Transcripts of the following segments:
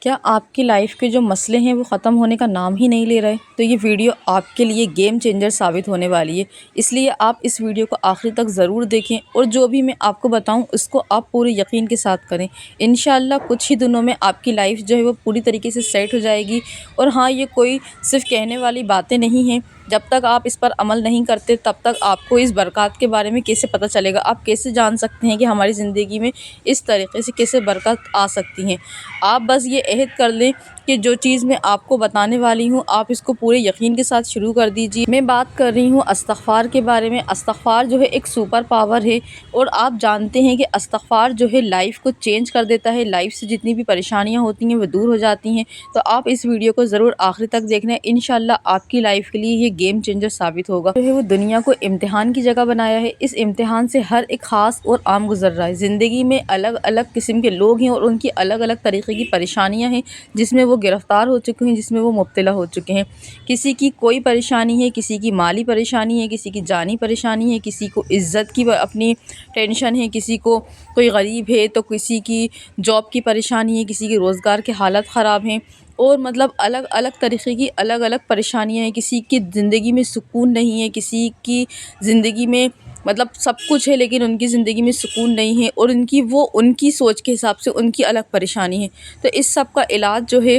کیا آپ کی لائف کے جو مسئلے ہیں وہ ختم ہونے کا نام ہی نہیں لے رہے؟ تو یہ ویڈیو آپ کے لیے گیم چینجر ثابت ہونے والی ہے، اس لیے آپ اس ویڈیو کو آخر تک ضرور دیکھیں، اور جو بھی میں آپ کو بتاؤں اس کو آپ پورے یقین کے ساتھ کریں۔ انشاءاللہ کچھ ہی دنوں میں آپ کی لائف جو ہے وہ پوری طریقے سے سیٹ ہو جائے گی۔ اور ہاں، یہ کوئی صرف کہنے والی باتیں نہیں ہیں، جب تک آپ اس پر عمل نہیں کرتے تب تک آپ کو اس برکات کے بارے میں کیسے پتہ چلے گا؟ آپ کیسے جان سکتے ہیں کہ ہماری زندگی میں اس طریقے سے کیسے برکات آ سکتی ہیں؟ آپ بس یہ عہد کر لیں کہ جو چیز میں آپ کو بتانے والی ہوں آپ اس کو پورے یقین کے ساتھ شروع کر دیجیے۔ میں بات کر رہی ہوں استغفار کے بارے میں۔ استغفار جو ہے ایک سپر پاور ہے، اور آپ جانتے ہیں کہ استغفار جو ہے لائف کو چینج کر دیتا ہے، لائف سے جتنی بھی پریشانیاں ہوتی ہیں وہ دور ہو جاتی ہیں۔ تو آپ اس ویڈیو کو ضرور آخر تک دیکھنا ہے، انشاءاللہ آپ کی لائف کے لیے یہ گیم چینجر ثابت ہوگا۔ جو ہے وہ دنیا کو امتحان کی جگہ بنایا ہے، اس امتحان سے ہر ایک خاص اور عام گزر رہا ہے۔ زندگی میں الگ الگ قسم کے لوگ ہیں اور ان کی الگ الگ طریقے کی پریشانیاں ہیں جس میں وہ گرفتار ہو چکے ہیں، جس میں وہ مبتلا ہو چکے ہیں۔ کسی کی کوئی پریشانی ہے، کسی کی مالی پریشانی ہے، کسی کی جانی پریشانی ہے، کسی کو عزت کی اپنی ٹینشن ہے، کسی کو کوئی غریب ہے تو کسی کی جاب کی پریشانی ہے، کسی کی روزگار کے حالت خراب ہیں، اور مطلب الگ الگ طریقے کی الگ الگ پریشانیاں ہیں۔ کسی کی زندگی میں سکون نہیں ہے، کسی کی زندگی میں مطلب سب کچھ ہے لیکن ان کی زندگی میں سکون نہیں ہے، اور ان کی سوچ کے حساب سے ان کی الگ پریشانی ہے۔ تو اس سب کا علاج جو ہے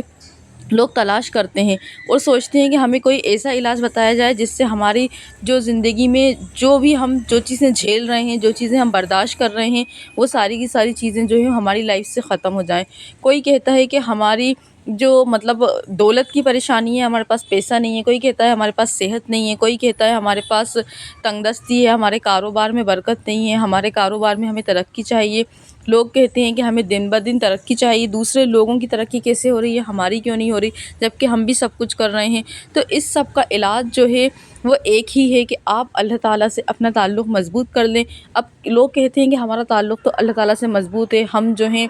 لوگ تلاش کرتے ہیں اور سوچتے ہیں کہ ہمیں کوئی ایسا علاج بتایا جائے جس سے ہماری جو زندگی میں جو چیزیں جھیل رہے ہیں، جو چیزیں ہم برداشت کر رہے ہیں، وہ ساری کی ساری چیزیں جو ہیں ہماری لائف سے ختم ہو جائیں۔ کوئی کہتا ہے کہ ہماری جو مطلب دولت کی پریشانی ہے، ہمارے پاس پیسہ نہیں ہے، کوئی کہتا ہے ہمارے پاس صحت نہیں ہے، کوئی کہتا ہے ہمارے پاس تنگ دستی ہے، ہمارے کاروبار میں برکت نہیں ہے، ہمارے کاروبار میں ہمیں ترقی چاہیے۔ لوگ کہتے ہیں کہ ہمیں دن بہ دن ترقی چاہیے، دوسرے لوگوں کی ترقی کیسے ہو رہی ہے، ہماری کیوں نہیں ہو رہی، جبکہ ہم بھی سب کچھ کر رہے ہیں۔ تو اس سب کا علاج جو ہے وہ ایک ہی ہے کہ آپ اللہ تعالیٰ سے اپنا تعلق مضبوط کر لیں۔ اب لوگ کہتے ہیں کہ ہمارا تعلق تو اللہ تعالیٰ سے مضبوط ہے، ہم جو ہیں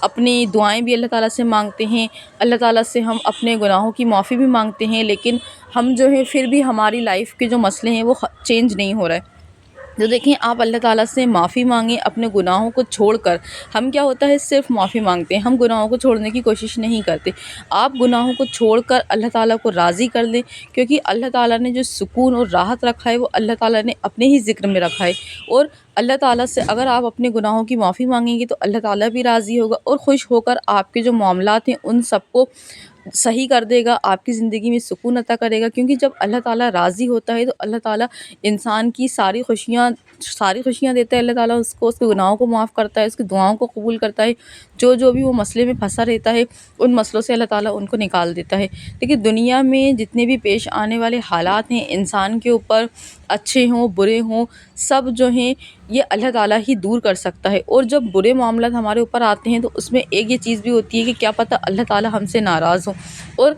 اپنی دعائیں بھی اللہ تعالیٰ سے مانگتے ہیں، اللہ تعالیٰ سے ہم اپنے گناہوں کی معافی بھی مانگتے ہیں، لیکن ہم جو ہے پھر بھی ہماری لائف کے جو مسئلے ہیں وہ چینج نہیں ہو رہے۔ تو دیکھیں، آپ اللہ تعالیٰ سے معافی مانگیں اپنے گناہوں کو چھوڑ کر۔ ہم کیا ہوتا ہے صرف معافی مانگتے ہیں، ہم گناہوں کو چھوڑنے کی کوشش نہیں کرتے۔ آپ گناہوں کو چھوڑ کر اللہ تعالیٰ کو راضی کر لیں، کیونکہ اللہ تعالیٰ نے جو سکون اور راحت رکھا ہے وہ اللہ تعالیٰ نے اپنے ہی ذکر میں رکھا ہے۔ اور اللہ تعالیٰ سے اگر آپ اپنے گناہوں کی معافی مانگیں گے تو اللہ تعالیٰ بھی راضی ہوگا اور خوش ہو کر آپ کے جو معاملات ہیں ان سب کو صحیح کر دے گا، آپ کی زندگی میں سکون عطا کرے گا۔ کیونکہ جب اللہ تعالیٰ راضی ہوتا ہے تو اللہ تعالیٰ انسان کی ساری خوشیاں دیتا ہے، اللہ تعالیٰ اس کے گناہوں کو معاف کرتا ہے، اس کی دعاؤں کو قبول کرتا ہے، جو بھی وہ مسئلے میں پھنسا رہتا ہے ان مسئلوں سے اللہ تعالیٰ ان کو نکال دیتا ہے۔ لیکن دنیا میں جتنے بھی پیش آنے والے حالات ہیں انسان کے اوپر، اچھے ہوں برے ہوں، سب جو ہیں یہ اللہ تعالیٰ ہی دور کر سکتا ہے۔ اور جب برے معاملات ہمارے اوپر آتے ہیں تو اس میں ایک یہ چیز بھی ہوتی ہے کہ کیا پتہ اللہ تعالیٰ ہم سے ناراض ہوں، اور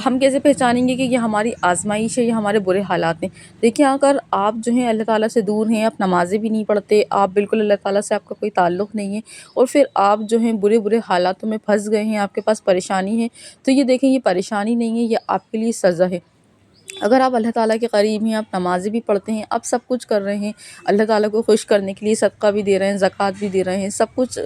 ہم کیسے پہچانیں گے کہ یہ ہماری آزمائش ہے، یہ ہمارے برے حالات ہیں؟ دیکھیں، اگر آپ جو ہیں اللہ تعالیٰ سے دور ہیں، آپ نمازیں بھی نہیں پڑھتے، آپ بالکل اللہ تعالیٰ سے آپ کا کوئی تعلق نہیں ہے، اور پھر آپ جو ہیں برے حالاتوں میں پھنس گئے ہیں، آپ کے پاس پریشانی ہے، تو یہ دیکھیں یہ پریشانی نہیں ہے، یہ آپ کے لیے سزا ہے۔ اگر آپ اللہ تعالیٰ کے قریب ہیں، آپ نمازیں بھی پڑھتے ہیں، آپ سب کچھ کر رہے ہیں، اللہ تعالیٰ کو خوش کرنے کے لیے صدقہ بھی دے رہے ہیں، زکوٰۃ بھی دے رہے ہیں، سب کچھ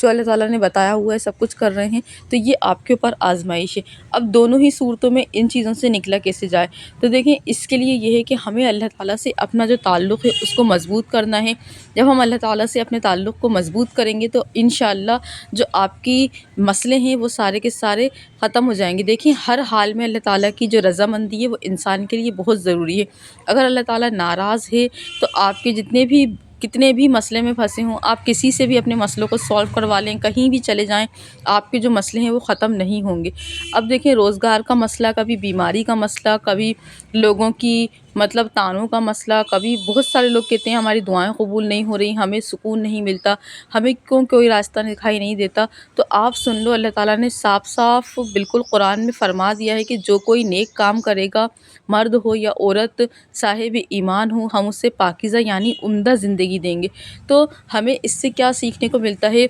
جو اللہ تعالیٰ نے بتایا ہوا ہے سب کچھ کر رہے ہیں، تو یہ آپ کے اوپر آزمائش ہے۔ اب دونوں ہی صورتوں میں ان چیزوں سے نکلا کیسے جائے؟ تو دیکھیں، اس کے لیے یہ ہے کہ ہمیں اللہ تعالیٰ سے اپنا جو تعلق ہے اس کو مضبوط کرنا ہے۔ جب ہم اللہ تعالیٰ سے اپنے تعلق کو مضبوط کریں گے تو انشاءاللہ جو آپ کی مسئلے ہیں وہ سارے کے سارے ختم ہو جائیں گے۔ دیکھیں، ہر حال میں اللہ تعالیٰ کی جو رضامندی ہے وہ انسان کے لیے بہت ضروری ہے۔ اگر اللہ تعالیٰ ناراض ہے تو آپ کے کتنے بھی مسئلے میں پھنسے ہوں، آپ کسی سے بھی اپنے مسئلوں کو سولو کروا لیں، کہیں بھی چلے جائیں، آپ کے جو مسئلے ہیں وہ ختم نہیں ہوں گے۔ اب دیکھیں، روزگار کا مسئلہ، کبھی بیماری کا مسئلہ، کبھی لوگوں کی مطلب طعنوں کا مسئلہ، کبھی بہت سارے لوگ کہتے ہیں ہماری دعائیں قبول نہیں ہو رہی، ہمیں سکون نہیں ملتا، ہمیں کیوں کوئی راستہ دکھائی نہیں دیتا۔ تو آپ سن لو، اللہ تعالیٰ نے صاف صاف بالکل قرآن میں فرما دیا ہے کہ جو کوئی نیک کام کرے گا، مرد ہو یا عورت، صاحب ایمان ہو، ہم اسے پاکیزہ یعنی عمدہ زندگی دیں گے۔ تو ہمیں اس سے کیا سیکھنے کو ملتا ہے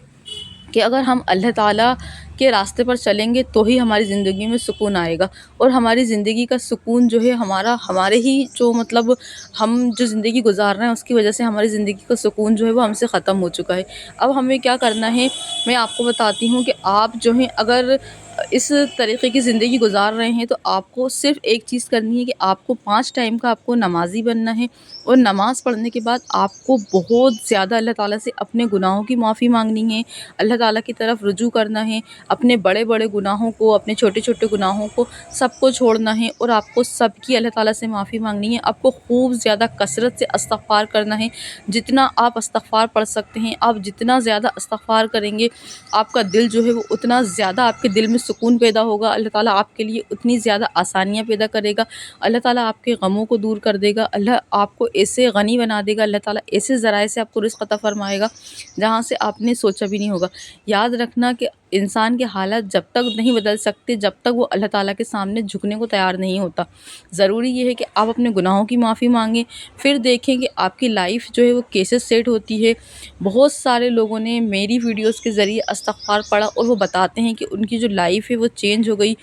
کہ اگر ہم اللہ تعالیٰ کے راستے پر چلیں گے تو ہی ہماری زندگی میں سکون آئے گا، اور ہماری زندگی کا سکون جو ہے ہمارے ہی جو مطلب ہم جو زندگی گزار رہے ہیں اس کی وجہ سے ہماری زندگی کا سکون جو ہے وہ ہم سے ختم ہو چکا ہے۔ اب ہمیں کیا کرنا ہے، میں آپ کو بتاتی ہوں کہ آپ جو ہیں اگر اس طریقے کی زندگی گزار رہے ہیں تو آپ کو صرف ایک چیز کرنی ہے کہ آپ کو 5 ٹائم کا آپ کو نمازی بننا ہے، اور نماز پڑھنے کے بعد آپ کو بہت زیادہ اللہ تعالیٰ سے اپنے گناہوں کی معافی مانگنی ہے، اللہ تعالیٰ کی طرف رجوع کرنا ہے، اپنے بڑے بڑے گناہوں کو، اپنے چھوٹے چھوٹے گناہوں کو سب کو چھوڑنا ہے، اور آپ کو سب کی اللہ تعالیٰ سے معافی مانگنی ہے۔ آپ کو خوب زیادہ کثرت سے استغفار کرنا ہے، جتنا آپ استغفار پڑھ سکتے ہیں، آپ جتنا زیادہ استغفار کریں گے آپ کا دل جو ہے وہ اتنا زیادہ آپ کے دل میں سکون پیدا ہوگا، اللہ تعالیٰ آپ کے لیے اتنی زیادہ آسانیاں پیدا کرے گا، اللہ تعالیٰ آپ کے غموں کو دور کر دے گا، اللہ آپ کو ایسے غنی بنا دے گا، اللہ تعالیٰ ایسے ذرائع سے آپ کو رزق عطا فرمائے گا جہاں سے آپ نے سوچا بھی نہیں ہوگا۔ یاد رکھنا کہ انسان کے حالات جب تک نہیں بدل سکتے جب تک وہ اللہ تعالیٰ کے سامنے جھکنے کو تیار نہیں ہوتا۔ ضروری یہ ہے کہ آپ اپنے گناہوں کی معافی مانگیں، پھر دیکھیں کہ آپ کی لائف جو ہے وہ کیسے سیٹ ہوتی ہے۔ بہت سارے لوگوں نے میری ویڈیوز کے ذریعے استغفار پڑھا اور وہ بتاتے ہیں کہ ان کی جو لائف ہے وہ چینج ہو گئی،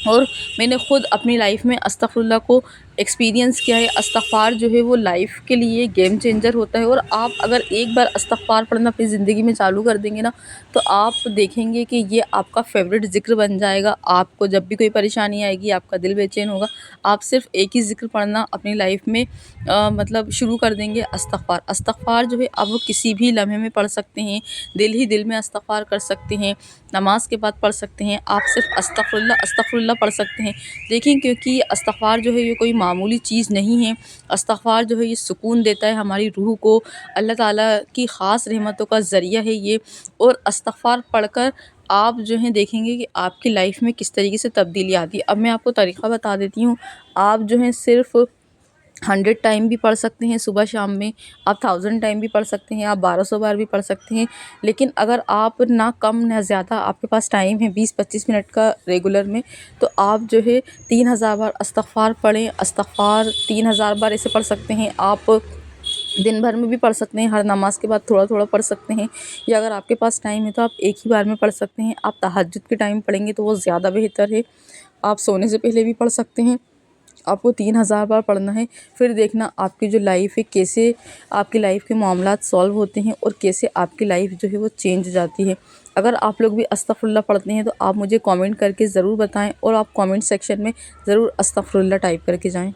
اور میں نے خود اپنی لائف میں استغفر اللہ کو ایکسپیرینس کیا ہے۔ استغفار جو ہے وہ لائف کے لیے گیم چینجر ہوتا ہے، اور آپ اگر ایک بار استغفار پڑھنا اپنی زندگی میں چالو کر دیں گے نا تو آپ دیکھیں گے کہ یہ آپ کا فیوریٹ ذکر بن جائے گا۔ آپ کو جب بھی کوئی پریشانی آئے گی، آپ کا دل بے چین ہوگا، آپ صرف ایک ہی ذکر پڑھنا اپنی لائف میں مطلب شروع کر دیں گے، استغفار۔ استغفار جو ہے آپ وہ کسی بھی لمحے میں پڑھ سکتے ہیں، دل ہی دل میں استغفار کر سکتے ہیں، نماز کے بعد پڑھ سکتے ہیں، آپ صرف استغفر اللہ پڑھ سکتے ہیں۔ دیکھیں کیونکہ یہ استغفار جو ہے یہ کوئی معمولی چیز نہیں ہے، استغفار جو ہے یہ سکون دیتا ہے ہماری روح کو، اللہ تعالیٰ کی خاص رحمتوں کا ذریعہ ہے یہ، اور استغفار پڑھ کر آپ جو ہیں دیکھیں گے کہ آپ کی لائف میں کس طریقے سے تبدیلی آتی ہے۔ اب میں آپ کو طریقہ بتا دیتی ہوں، آپ جو ہیں صرف 100 ٹائم بھی پڑھ سکتے ہیں صبح شام میں، آپ 1000 ٹائم بھی پڑھ سکتے ہیں، آپ 1200 بار بھی پڑھ سکتے ہیں، لیکن اگر آپ نہ کم نہ زیادہ آپ کے پاس ٹائم ہے 20-25 منٹ کا ریگولر میں، تو آپ جو ہے 3000 بار استغفار پڑھیں۔ استغفار 3000 بار ایسے پڑھ سکتے ہیں، آپ دن بھر میں بھی پڑھ سکتے ہیں، ہر نماز کے بعد تھوڑا تھوڑا پڑھ سکتے ہیں، یا اگر آپ کے پاس ٹائم ہے تو آپ ایک ہی بار میں پڑھ سکتے ہیں۔ آپ تہجد کے ٹائم پڑھیں گے تو وہ زیادہ بہتر ہے، آپ سونے سے پہلے بھی پڑھ سکتے ہیں۔ آپ کو 3000 بار پڑھنا ہے، پھر دیکھنا آپ کی جو لائف ہے کیسے آپ کی لائف کے معاملات سالو ہوتے ہیں، اور کیسے آپ کی لائف جو ہے وہ چینج جاتی ہے۔ اگر آپ لوگ بھی استغفر اللہ پڑھتے ہیں تو آپ مجھے کامنٹ کر کے ضرور بتائیں، اور آپ کامنٹ سیکشن میں ضرور استغفر اللہ ٹائپ کر کے جائیں۔